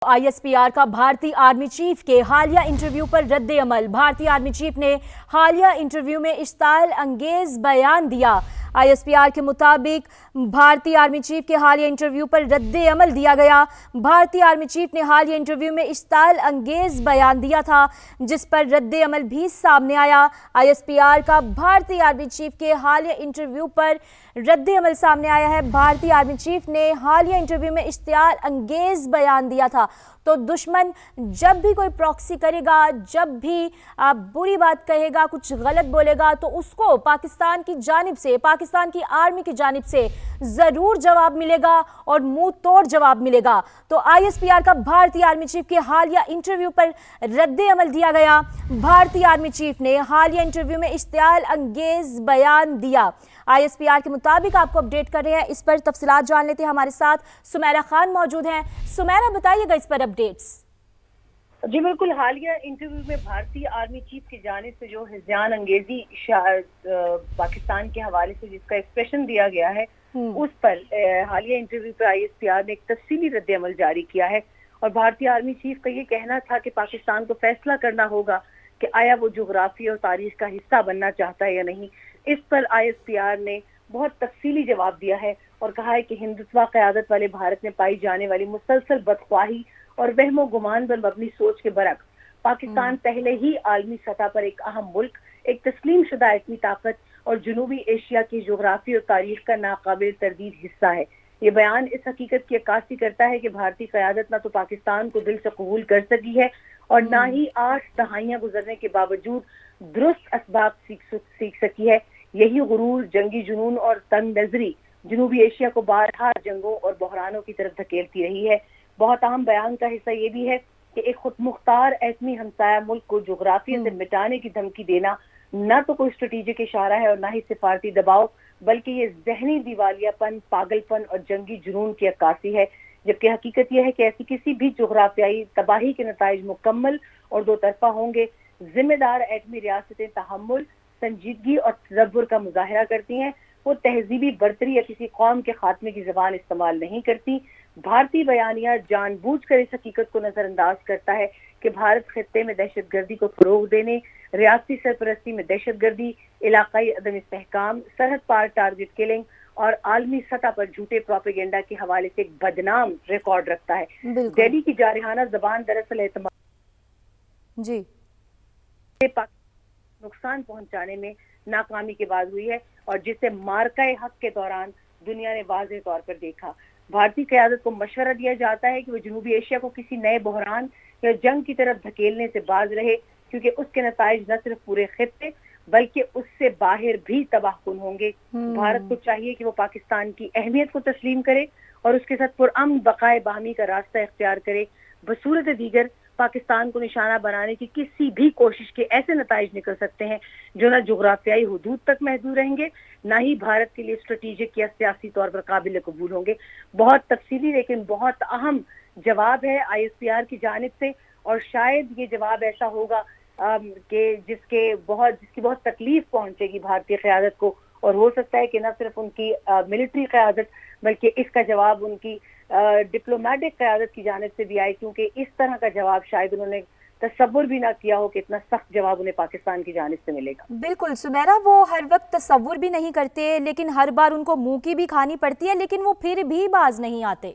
ISPR का भारतीय army chief के हालिया इंटरव्यू पर रद्द अमल। भारतीय आर्मी चीफ ने हालिया इंटरव्यू में इश्ताल अंगेज बयान दिया। ISPR के मुताबिक भारतीय आर्मी चीफ के हालिया इंटरव्यू पर रद्द अमल दिया गया। भारतीय आर्मी चीफ ने हालिया इंटरव्यू में इश्ताल अंगेज बयान दिया था, जिस पर रद्द अमल भी सामने आया। ISPR का भारतीय आर्मी चीफ के हालिया इंटरव्यू पर रद्द अमल सामने आया है। भारतीय आर्मी चीफ ने हालिया इंटरव्यू में इश्ताल अंगेज बयान दिया था। तो दुश्मन जब भी कोई प्रॉक्सी करेगा, जब भी बुरी बात कहेगा, कुछ गलत बोलेगा, तो उसको पाकिस्तान की जानिब से, पाकिस्तान की आर्मी की जानिब से जरूर जवाब मिलेगा और मुंह तोड़ जवाब मिलेगा। तो ISPR का भारतीय आर्मी चीफ के हालिया इंटरव्यू पर रद्द अमल दिया गया। भारतीय आर्मी चीफ ने हालिया इंटरव्यू में इश्तियाल अंगेज बयान दिया। ISPR के मुताबिक आपको अपडेट कर रहे हैं, इस पर तफसीलात जान लेते हैं। हमारे साथ सुमेरा खान मौजूद हैं। सुमेरा, बताइएगा इस पर अपडेट्स। जी बिल्कुल, हालिया इंटरव्यू में भारतीय आर्मी चीफ की जानिब से जो हिज़्यान अंगेजी पाकिस्तान के हवाले से जिसका एक्सप्रेशन दिया गया है, उस पर हालिया इंटरव्यू पर ISPR ने एक तफसीली रद्द अमल जारी किया है। और भारतीय आर्मी चीफ का ये कहना था कि पाकिस्तान को फैसला करना होगा कि आया वो जोग्राफी और तारीख का हिस्सा बनना चाहता है या नहीं। इस पर ISPR ने बहुत तफसीली जवाब दिया है और कहा है कि हिंदुत्वा क़यादत वाले भारत में पाई जाने वाली मुसलसल बदख्वाही और वहमो गुमान पर मबनी सोच के बरक्स पाकिस्तान पहले ही आलमी सतह पर एक अहम मुल्क, एक तस्लीम शुदा एटमी ताकत और जनूबी एशिया की जोग्राफी और तारीख का नाकाबिल तरदीद हिस्सा है। ये बयान इस हकीकत की अक्कासी करता है कि भारतीय क़यादत न तो पाकिस्तान को दिल से कबूल कर सकी है और न ही 8 दहाइयां गुजरने के बावजूद दुरुस्त असबाब सीख सकी है। यही गुरूर, जंगी जुनून और तंग नजरी जनूबी एशिया को बारहा जंगों और बहरानों की तरफ धकेलती रही है। बहुत अहम बयान का हिस्सा ये भी है कि एक खुद मुख्तार एटमी हमसाया मुल्क को जोग्राफिया से मिटाने की धमकी देना न तो कोई स्ट्रेटेजिक इशारा है और न ही सिफारती दबाव, बल्कि ये जहनी दिवालियापन, पागलपन और जंगी जुनून की अक्कासी है। जबकि हकीकत यह है कि ऐसी किसी भी जोग्राफियाई तबाही के नताइज मुकम्मल और दो तरफा होंगे। जिम्मेदार एटमी रियासतें तहम्मुल, संजीदगी और तदब्बुर का मुजाहरा करती हैं। वो तहजीबी बर्तरी या किसी कौम के खात्मे की जबान इस्तेमाल नहीं करती। भारतीय बयानिया जानबूझकर इस हकीकत को नजरअंदाज करता है कि भारत खित्ते में दहशतगर्दी को फरोग देने, रियासती सरपरस्ती में दहशतगर्दी, इलाकाई अदम इस्तेहकाम, सरहद पार टारगेट किलिंग और आलमी सतह पर झूठे प्रोपेगेंडा के हवाले से एक बदनाम रिकॉर्ड रखता है। दिल्ली की जारहाना जबान दरअसल जी नुकसान पहुंचाने में नाकामी के बाद हुई है और जिसे मार्काए हक के दौरान दुनिया ने वाज़ेह तौर पर देखा। भारतीय क़यादत को मशवरा दिया जाता है कि वो जनूबी एशिया को किसी नए बहरान या जंग की तरफ धकेलने से बाज रहे, क्योंकि उसके नताइज न सिर्फ पूरे खित्ते बल्कि उससे बाहर भी तबाहकुन होंगे। भारत को चाहिए कि वो पाकिस्तान की अहमियत को तस्लीम करे और उसके साथ पुरअमन बकाए बाहमी का रास्ता इख्तियार करे। बसूरत दीगर पाकिस्तान को निशाना बनाने की किसी भी कोशिश के ऐसे नताइज निकल सकते हैं जो न जोग्राफियाई हुदूद तक महदूद रहेंगे, न ही भारत के लिए स्ट्रेटेजिक या सियासी तौर पर काबिल कबूल होंगे। बहुत तफसीली लेकिन बहुत अहम जवाब है ISPR की जानिब से और शायद ये जवाब ऐसा होगा कि जिसकी बहुत तकलीफ पहुंचेगी भारतीय क़यादत को। और हो सकता है कि न सिर्फ उनकी मिलिट्री क़यादत बल्कि इसका जवाब उनकी डिप्लोमेटिक क़यादत की जानिब से भी आए, क्योंकि इस तरह का जवाब शायद उन्होंने तसव्वुर भी ना किया हो कि इतना सख्त जवाब उन्हें पाकिस्तान की जानिब से मिलेगा। बिल्कुल सुमेरा, वो हर वक्त तसव्वुर भी नहीं करते, लेकिन हर बार उनको मुंह की भी खानी पड़ती है, लेकिन वो फिर भी बाज नहीं आते।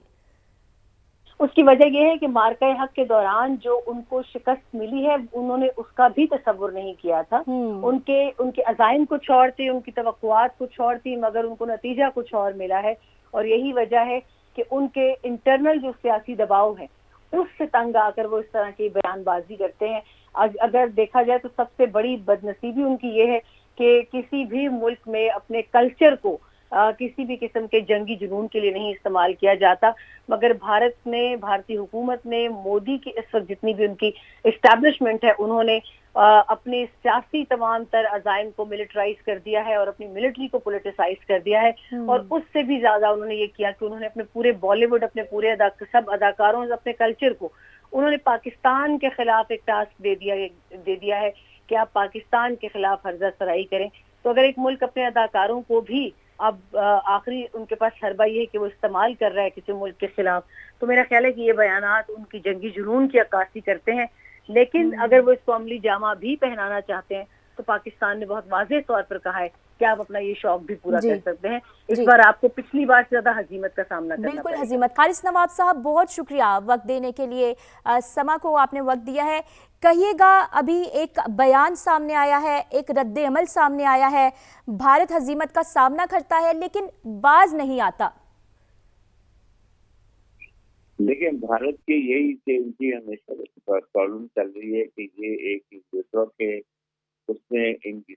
उसकी वजह यह है कि मार्का हक के दौरान जो उनको शिकस्त मिली है, उन्होंने उसका भी तसव्वुर नहीं किया था। उनके अज़ाइम कुछ और थे, उनकी तवक्कुआत कुछ और थी, मगर उनको नतीजा कुछ और मिला है। और यही वजह है कि उनके इंटरनल जो सियासी दबाव है उससे तंग आकर वो इस तरह की बयानबाजी करते हैं। अगर देखा जाए तो सबसे बड़ी बदनसीबी उनकी ये है कि किसी भी मुल्क में अपने कल्चर को किसी भी किस्म के जंगी जुनून के लिए नहीं इस्तेमाल किया जाता, मगर भारत ने, भारतीय हुकूमत ने, मोदी की इस वक्त जितनी भी उनकी इस्टेब्लिशमेंट है, उन्होंने अपने सियासी तमाम तर अज़ाइम को मिलिटराइज कर दिया है और अपनी मिलिट्री को पोलिटिसाइज कर दिया है। और उससे भी ज्यादा उन्होंने ये किया कि उन्होंने अपने पूरे बॉलीवुड, अपने पूरे सब अदाकारों, अपने कल्चर को उन्होंने पाकिस्तान के खिलाफ एक टास्क दे दिया है कि आप पाकिस्तान के खिलाफ हर्जा सराई करें। तो अगर एक मुल्क अपने अदाकारों को भी अब आखिरी उनके पास हरबा ये है कि वो इस्तेमाल कर रहा है किसी मुल्क के खिलाफ, تو میرا خیال ہے کہ یہ بیانات ان کی جنگی جنون کی عکاسی کرتے ہیں. لیکن اگر وہ اس کو عملی جامہ بھی پہنانا چاہتے ہیں تو پاکستان نے بہت واضح طور پر کہا ہے کہ آپ اپنا یہ شوق بھی پورا کر سکتے ہیں. اس بار آپ کو پچھلی بار سے زیادہ ہزیمت کا سامنا کرنا بالکل پڑے گا. حزیمت. حارث نواب صاحب بہت شکریہ وقت دینے کے لیے. سما کو آپ نے وقت دیا ہے. کہیے گا ابھی ایک بیان سامنے آیا ہے, ایک رد عمل سامنے آیا ہے, بھارت ہزیمت کا سامنا کرتا ہے لیکن باز نہیں آتا. دیکھیں بھارت کی یہی ان کی ہمیشہ پرابلم چل رہی ہے کہ یہ ایک دوسروں کے اس میں ان کی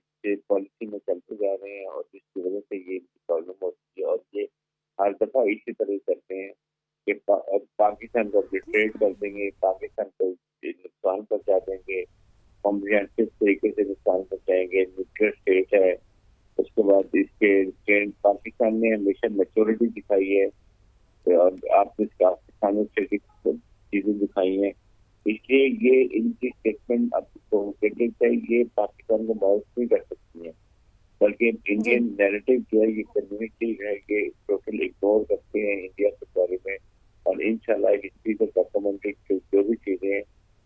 پالیسی میں چلتے جا رہے ہیں اور جس کی وجہ سے یہ ان کی پرابلم ہوتی ہے. اور یہ ہر دفعہ اسی طرح کرتے ہیں کہ پاکستان کو ٹریڈ کر دیں گے, پاکستان کو نقصان پہنچا دیں گے, کمپریہنسو طریقے سے نقصان پہنچائیں گے. نیوٹرل اسٹیٹ ہے. اس کے بعد اس کے پاکستان نے ہمیشہ میچورٹی دکھائی ہے اور آپ نے پاکستان سے چیزیں دکھائی ہیں. اس لیے یہ ان کی اسٹیٹمنٹ یہ پاکستان کو باعث نہیں کر سکتی ہیں, بلکہ انڈین نیریٹو جو ہے یہ کمیونٹی ہے یہ ٹوٹل اگنور کرتے ہیں انڈیا کے بارے میں. اور انشاءاللہ ہسٹری کے ڈاکومنٹری جو بھی چیزیں ہیں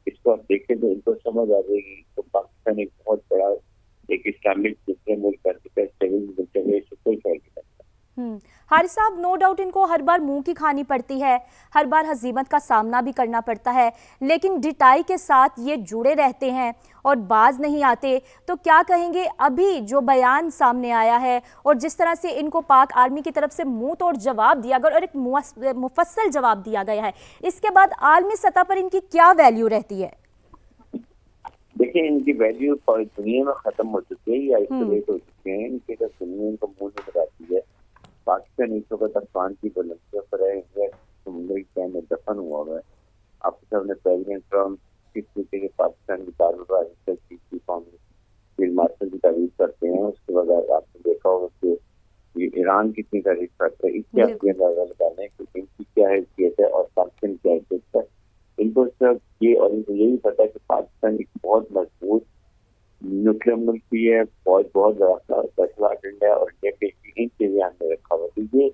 اس کو آپ دیکھیں تو ان کو سمجھ آ جائے گی. تو پاکستان ایک بہت بڑا ایک اسلامک دوسرے ملک بن چکا ہے, سیون ملک ہے, اس سے کوئی فرق نہیں پڑتا. حارث صاحب, نو ڈاؤٹ ان کو ہر بار منہ کی کھانی پڑتی ہے, ہر بار ہزیمت کا سامنا بھی کرنا پڑتا ہے, لیکن ڈٹائی کے ساتھ یہ جڑے رہتے ہیں اور باز نہیں آتے. تو کیا کہیں گے ابھی جو بیان سامنے آیا ہے اور جس طرح سے ان کو پاک آرمی کی طرف سے منہ توڑ جواب دیا گیا اور ایک مفصل جواب دیا گیا ہے, اس کے بعد عالمی سطح پر ان کی کیا ویلیو رہتی ہے؟ دیکھیں ان کی ویلیو دنیا میں ختم ہو چکی ہے یا آئسولیٹ ہو چکے ہیں. ان کی دنیا ان کو منہ نہیں بتاتی ہے. پاکستان اس وقت افغان کی بلندیوں پر ہے, انڈیا سمندر کی تہہ میں دفن ہوا ہوا ہے. آپ کے سامنے پریزیڈنٹ ٹرمپ کس طریقے سے پاکستان کی تعلقات فیلڈ مارشل کی تعریف کرتے ہیں. اس کے بعد آپ نے دیکھا ہوگا کہ یہ ایران کتنی تعریف کرتے ہیں. اس سے آپ یہ اندازہ لگانا ہے کہ ان کی کیا حیثیت ہے اور پاکستان کی حیثیت ہے. ان کو صرف یہ اور ان کو یہی پتا ہے کہ پاکستان ایک بہت مضبوط نیوکلیر ملک بھی ہے, بہت بڑا ہے اور انڈیا کے تین چیزیں ہم نے رکھا ہوا. یہ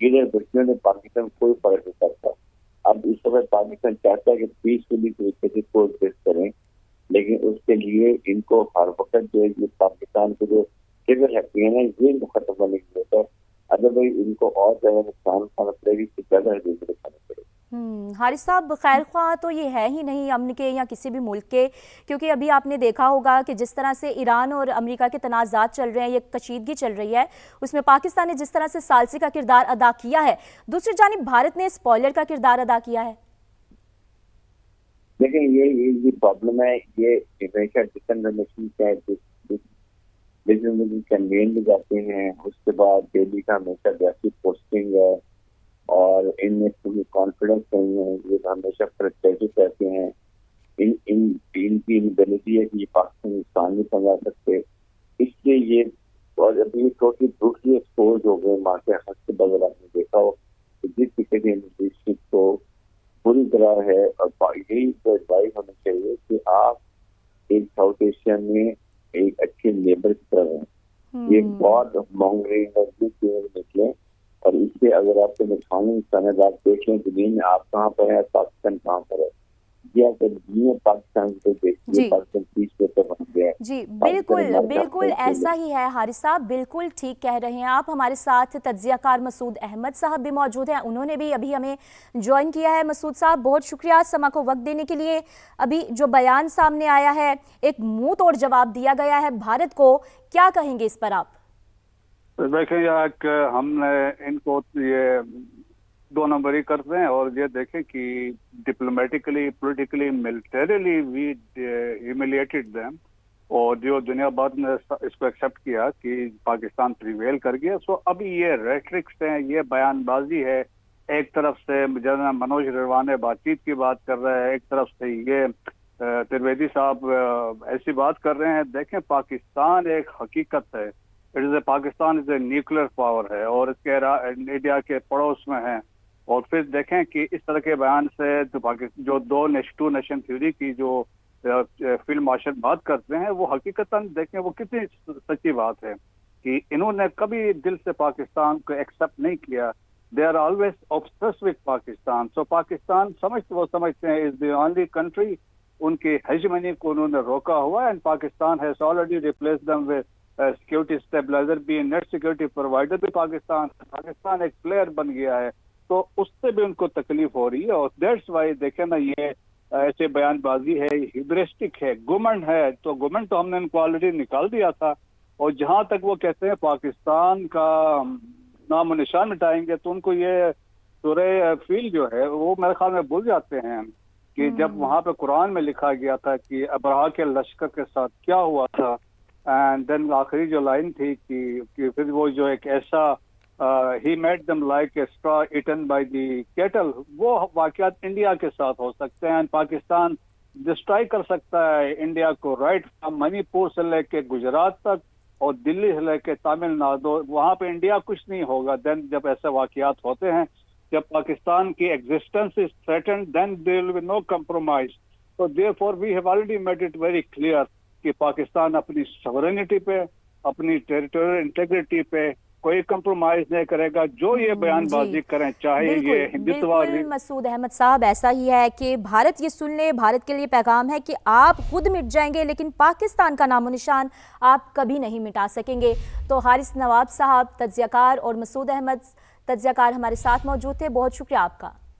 گرے بچیوں نے پاکستان کوئی فرق نہیں کرتا. اب اس وقت پاکستان چاہتا ہے کہ پیسفلی طریقے سے کوئی فیس کریں, لیکن اس کے لیے ان کو ہر وقت جو ہے پاکستان کو جو فگر رکھتی ہے نا یہ ختم کرنے کی ضرورت ہے. ادروائز ان کو اور زیادہ نقصان اٹھانا پڑے گی, اس سے زیادہ حدود دکھانا پڑے گی. حارث صاحب, خیر خواہ تو یہ ہے ہی نہیں امن کے یا کسی بھی ملک کے, کیونکہ ابھی آپ نے دیکھا ہوگا کہ جس طرح سے ایران اور امریکہ کے تنازعات چل رہے ہیں, یہ کشیدگی چل رہی ہے, اس میں پاکستان نے جس طرح سے ثالثی کا کردار ادا کیا ہے, دوسری جانب بھارت نے اسپوائلر کا کردار ادا کیا ہے. لیکن یہ پرابلم ہے, یہ ہمیشہ ڈسکرمنیشن کینوین بھی جاتے ہیں, اس کے بعد دہلی کا ہمیشہ جیسی پوسٹنگ ہے اور ان میں کوئی کانفیڈنس نہیں ہے. یہ ہمیشہ فرسٹریٹڈ رہتے ہیں. ان کی انبیلٹی ہے کہ یہ پاکستان نقصان نہیں پہنچا سکتے. اس لیے یہ اور ابھی ٹوٹلی بروٹلی ایکسپوز ہو گئے. ماں کے حق کے بغیر آپ نے دیکھا ہو کہ جس طریقے سے لیڈرشپ کو پوری طرح ہے. اور یہی ایڈوائز ہونی چاہیے کہ آپ ایک ساؤتھ ایشیا میں ایک اچھے لیبر کی طرح ہیں. یہ بہت مانگرنگ اور نکلے اور اس سے اگر آپ کے نقصان آپ دیکھ لیں دنیا میں آپ کہاں پر ہیں, پاکستان کہاں پر ہے. پاکستان کو دیکھیے, پاکستان پیس پیپر بن گیا ہے. جی بالکل ایسا ہی ہے حارث صاحب, بالکل ٹھیک کہہ رہے ہیں آپ. ہمارے ساتھ تجزیہ کار مسعود احمد صاحب بھی موجود ہیں, انہوں نے بھی ابھی ہمیں جوائن کیا ہے. مسعود صاحب بہت شکریہ سما کو وقت دینے کے لیے. ابھی جو بیان سامنے آیا ہے, ایک منہ توڑ جواب دیا گیا ہے بھارت کو, کیا کہیں گے اس پر آپ؟ دیکھیں ہم نے ان کو یہ دو نمبری کرتے ہیں اور یہ دیکھیں کہ ڈپلومیٹکلی, پولیٹیکلی, ملٹریلی وی ہیوملیٹڈ دیم, اور جو دنیا بھر نے اس کو ایکسیپٹ کیا کہ پاکستان پریویل کر گیا. سو ابھی یہ ریٹرکس ہیں, یہ بیان بازی ہے. ایک طرف سے جنرل منوج نرونے بات چیت کی بات کر رہے ہیں, ایک طرف سے یہ ترویدی صاحب ایسی بات کر رہے ہیں. دیکھیں پاکستان ایک حقیقت ہے, پاکستان از اے نیوکلیر پاور ہے اور اس کے انڈیا کے پڑوس میں ہیں. اور پھر دیکھیں کہ اس طرح کے بیان سے جو ٹو نیشن تھیوری کی جو فیلڈ مارشل بات کرتے ہیں وہ حقیقتاً دیکھیں وہ کتنی سچی بات ہے کہ انہوں نے کبھی دل سے پاکستان کو ایکسپٹ نہیں کیا. they are always obsessed with Pakistan. So Pakistan वो समझते हैं is the only country उनकी hegemony को उन्होंने रोका हुआ, and Pakistan has already replaced them with security stabilizer, being net security provider भी पाकिस्तान एक player बन गया है, तो उससे भी उनको तकलीफ हो रही है. और that's why देखें ना, ये ऐसे बयानबाजी है, हिब्रिस्टिक है, गुमंड है. तो गुमंड तो हमने इनको ऑलरेडी निकाल दिया था, और जहां तक वो कहते हैं पाकिस्तान का नाम निशान मिटाएंगे, तो उनको ये सूरह फील जो है वो मेरे ख्याल में भूल जाते हैं कि जब वहां पे कुरान में लिखा गया था कि अबरहा के लश्कर के साथ क्या हुआ था. एंड देन आखिरी जो लाइन थी कि फिर वो जो एक ऐसा he made them like a straw eaten by the cattle, वो वाकयात इंडिया के साथ हो सकते हैं. पाकिस्तान डिस्ट्रॉय कर सकता है इंडिया को, राइट फ्रॉम मणिपुर से लेके गुजरात तक और दिल्ली से लेके तमिलनाडु, वहाँ पे इंडिया कुछ नहीं होगा. देन जब ऐसे वाकयात होते हैं, जब पाकिस्तान की existence is threatened, then there will be no compromise. So therefore we have already made it very clear कि पाकिस्तान अपनी सॉवरेनिटी पे, अपनी टेरिटोरियल इंटीग्रिटी पे कोई कंप्रोमाइज नहीं करेगा. जो ये बयानबाजी करें, चाहे ये हिंदुत्ववादी. मसूद अहमद साहब, ऐसा ही है कि भारत ये सुन ले, भारत के लिए पैगाम है कि आप खुद मिट जाएंगे लेकिन पाकिस्तान का नामो निशान आप कभी नहीं मिटा सकेंगे. तो हारिस नवाब साहब तज्ज़ियाकार और मसूद अहमद तज्ज़ियाकार हमारे साथ मौजूद थे. बहुत शुक्रिया आपका.